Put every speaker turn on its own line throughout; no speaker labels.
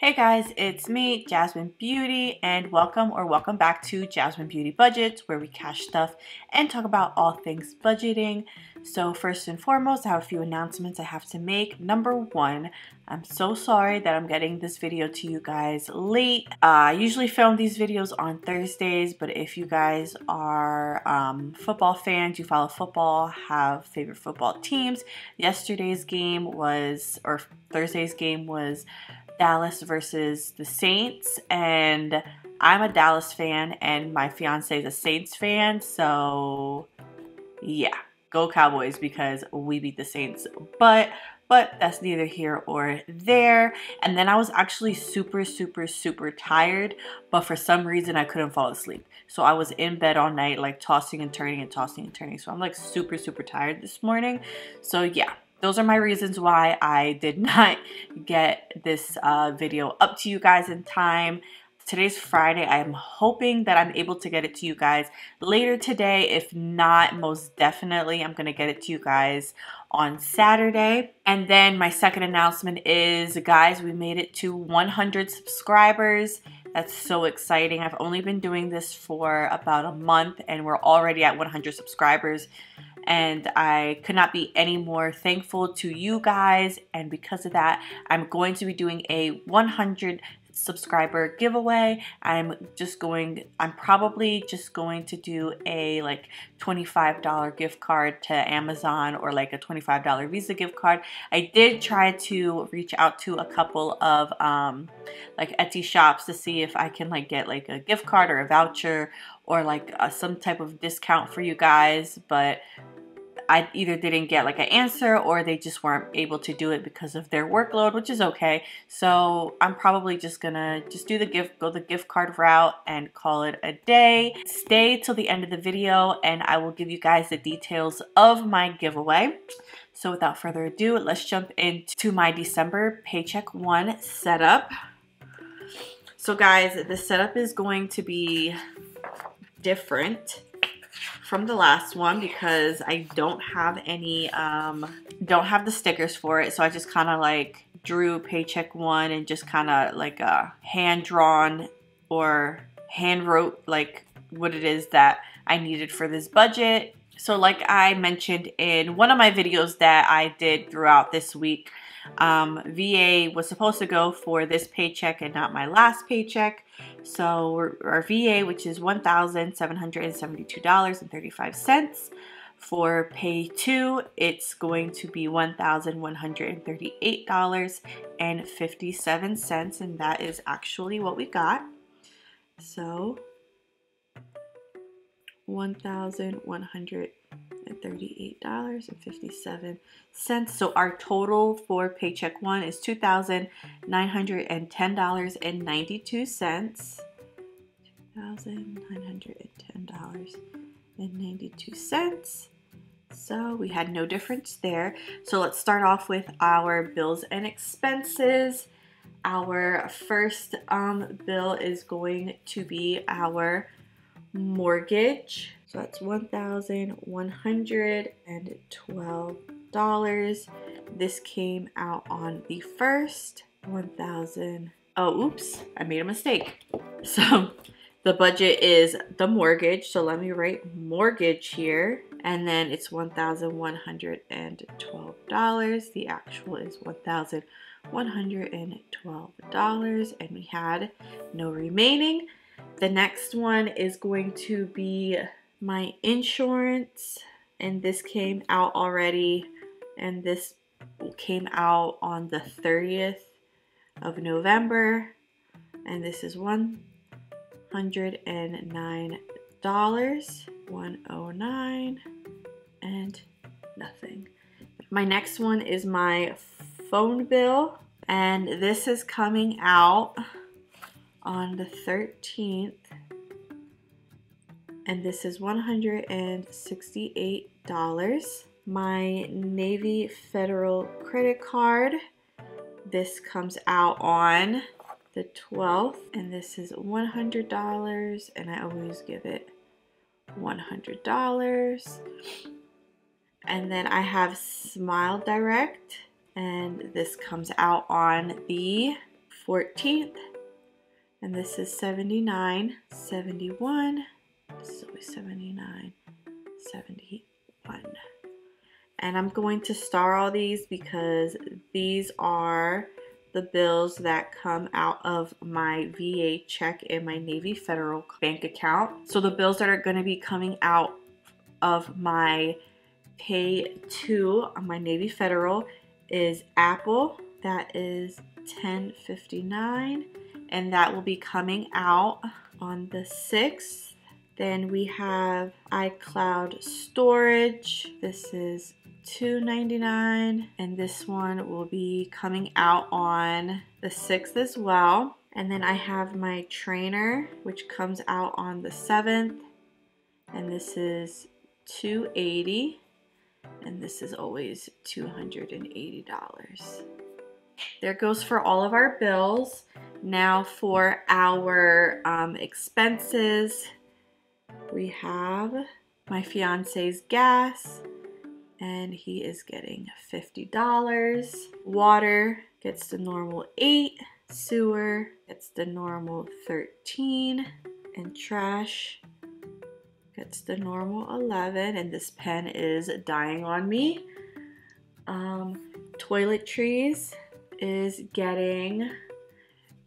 Hey guys, it's me, Jasmine Beauty, and welcome back to Jasmine Beauty Budgets, where we cash stuff and talk about all things budgeting. So first and foremost, I have a few announcements I have to make. Number one, I'm so sorry that I'm getting this video to you guys late. I usually film these videos on Thursdays, but if you guys are football fans, you follow football, have favorite football teams, Thursday's game was Dallas versus the Saints, and I'm a Dallas fan and my fiance is a Saints fan, so yeah, go Cowboys because we beat the Saints. But that's neither here or there. And then I was actually super tired, but for some reason I couldn't fall asleep. So I was in bed all night, like tossing and turning. So I'm like super tired this morning. So yeah, those are my reasons why I did not get this video up to you guys in time. Today's Friday. I'm hoping that I'm able to get it to you guys later today. If not, most definitely I'm going to get it to you guys on Saturday. And then my second announcement is, guys, we made it to 100 subscribers. That's so exciting. I've only been doing this for about a month and we're already at 100 subscribers. And I could not be any more thankful to you guys. And because of that, I'm going to be doing a 100 subscriber giveaway. I'm probably just going to do a like $25 gift card to Amazon or like a $25 Visa gift card. I did try to reach out to a couple of like Etsy shops to see if I can like get like a gift card or a voucher or like some type of discount for you guys, but I either didn't get like an answer or they just weren't able to do it because of their workload, which is okay. So I'm probably just gonna go the gift card route and call it a day. Stay till the end of the video and I will give you guys the details of my giveaway. So without further ado, let's jump into my December Paycheck 1 setup. So guys, the setup is going to be different from the last one because I don't have any don't have the stickers for it, so I just kind of like drew Paycheck 1 and just kind of like hand drawn or hand wrote like what it is that I needed for this budget. So like I mentioned in one of my videos that I did throughout this week, VA was supposed to go for this paycheck and not my last paycheck. So our VA, which is $1,772.35. For pay 2, it's going to be $1,138.57, and that is actually what we got. So $1,138.57. So our total for Paycheck 1 is $2,910.92. $2,910.92. So we had no difference there. So let's start off with our bills and expenses. Our first bill is going to be our mortgage. So that's $1,112. This came out on the 1st. Oh, oops, I made a mistake. So the budget is the mortgage. So let me write mortgage here. And then it's $1,112. The actual is $1,112. And we had no remaining. The next one is going to be my insurance, and this came out already, and this came out on the 30th of November, and this is $109, $109 and nothing. My next one is my phone bill, and this is coming out on the 13th, and this is $168. My Navy Federal credit card, this comes out on the 12th, and this is $100, and I always give it $100. And then I have Smile Direct, and this comes out on the 14th, and this is 79, 71, this is always 79, 71. And I'm going to star all these because these are the bills that come out of my VA check in my Navy Federal bank account. So the bills that are going to be coming out of my pay to my Navy Federal is Apple, that is $10.59, and that will be coming out on the 6th. Then we have iCloud storage, this is $2.99, and this one will be coming out on the 6th as well. And then I have my trainer, which comes out on the 7th, and this is $280, and this is always $280. There goes for all of our bills. Now for our expenses, we have my fiance's gas, and he is getting $50. Water gets the normal 8, sewer gets the normal 13, and trash gets the normal 11, and this pen is dying on me. Toiletries is getting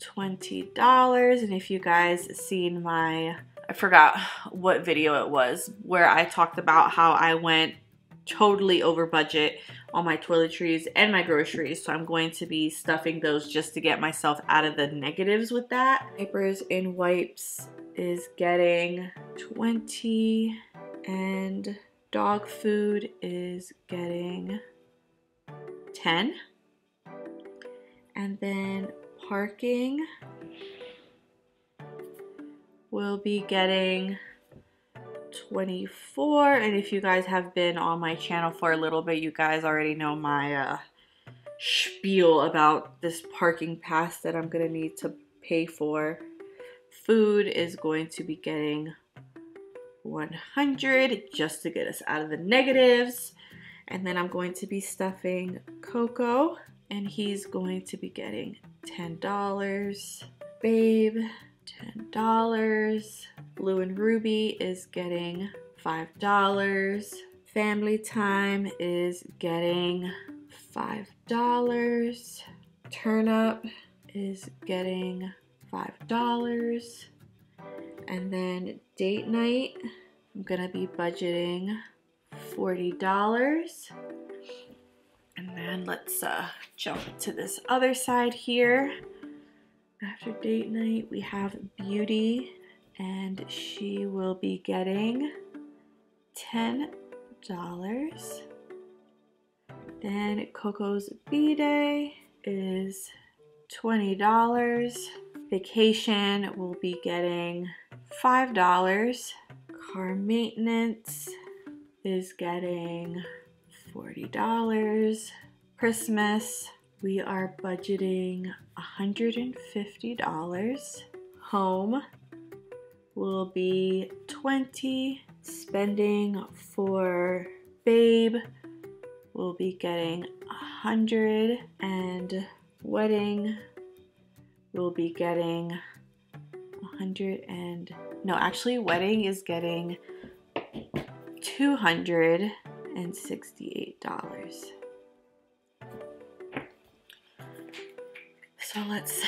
$20, and if you guys seen my, I forgot what video it was, where I talked about how I went totally over budget on my toiletries and my groceries, so I'm going to be stuffing those just to get myself out of the negatives with that. Diapers and wipes is getting 20, and dog food is getting 10, and then parking will be getting 24. And if you guys have been on my channel for a little bit, you guys already know my spiel about this parking pass that I'm gonna need to pay for. Food is going to be getting 100 just to get us out of the negatives. And then I'm going to be stuffing Coco, and he's going to be getting $10. Babe, $10. Blue and Ruby is getting $5. Family Time is getting $5. Turnip is getting $5. And then date night, I'm gonna be budgeting $40. And then let's jump to this other side here. After date night, we have Beauty, and she will be getting $10. Then Coco's B-Day is $20. Vacation will be getting $5. Car maintenance is getting $40. Christmas, we are budgeting $150. Home will be $20. Spending for Babe will be getting $100, and wedding will be getting wedding is getting $268. So let's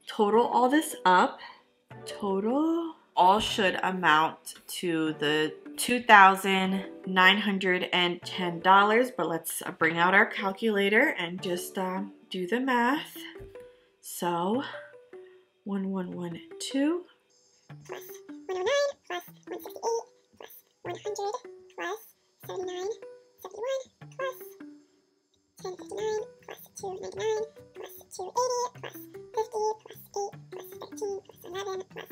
total all this up. Total all should amount to the $2,910, but let's bring out our calculator and just do the math. So 1112
plus 109 plus 168 plus 100 plus 79, 71 plus 1059 plus 299 plus 280 plus 50 plus 8 plus 13 plus 11 plus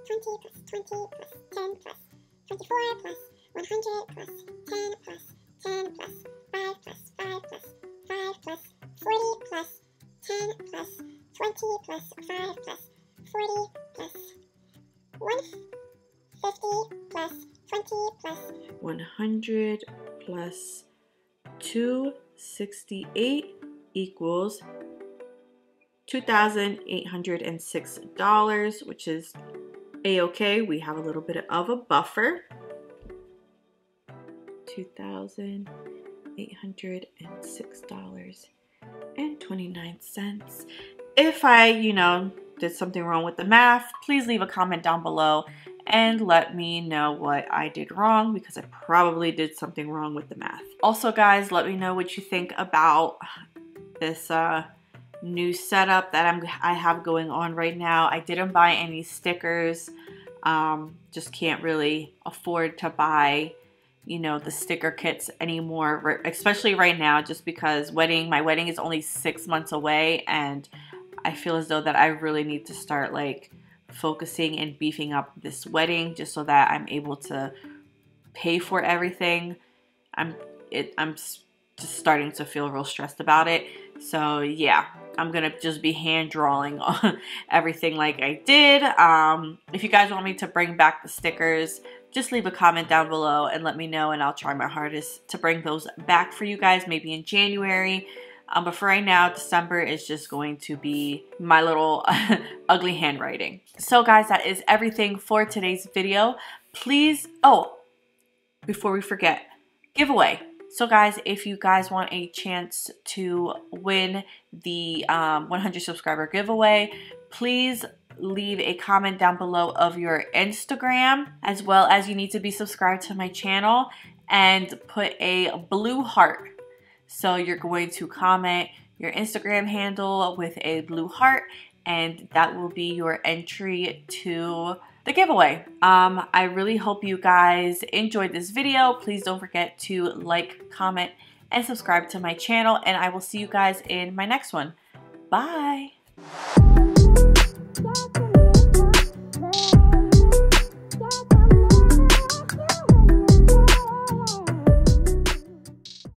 20 plus 20 plus 10 plus 24 plus 100 plus 10 plus 10 plus 5 plus 5 plus 5 plus 40 plus 10 plus 20 plus 5 plus 40 plus 150 plus 20 plus
100 plus 268 equals $2,806, which is a-okay. We have a little bit of a buffer. $2,806.29. If I, did something wrong with the math, please leave a comment down below and let me know what I did wrong, because I probably did something wrong with the math. Also, guys, let me know what you think about this new setup that I have going on right now. I didn't buy any stickers. Just can't really afford to buy, the sticker kits anymore, especially right now, just because my wedding is only 6 months away, and I feel as though that I really need to start like focusing and beefing up this wedding just so that I'm able to pay for everything. I'm just starting to feel real stressed about it. So yeah, I'm gonna just be hand drawing on everything like I did. If you guys want me to bring back the stickers, just leave a comment down below and let me know, and I'll try my hardest to bring those back for you guys, maybe in January. But for right now, December is just going to be my little ugly handwriting. So guys, that is everything for today's video. Please, before we forget, giveaway. So guys, if you guys want a chance to win the 100 subscriber giveaway, please leave a comment down below of your Instagram, as well as you need to be subscribed to my channel and put a blue heart. So you're going to comment your Instagram handle with a blue heart, and that will be your entry to the giveaway. I really hope you guys enjoyed this video. Please don't forget to like, comment, and subscribe to my channel, and I will see you guys in my next one. Bye!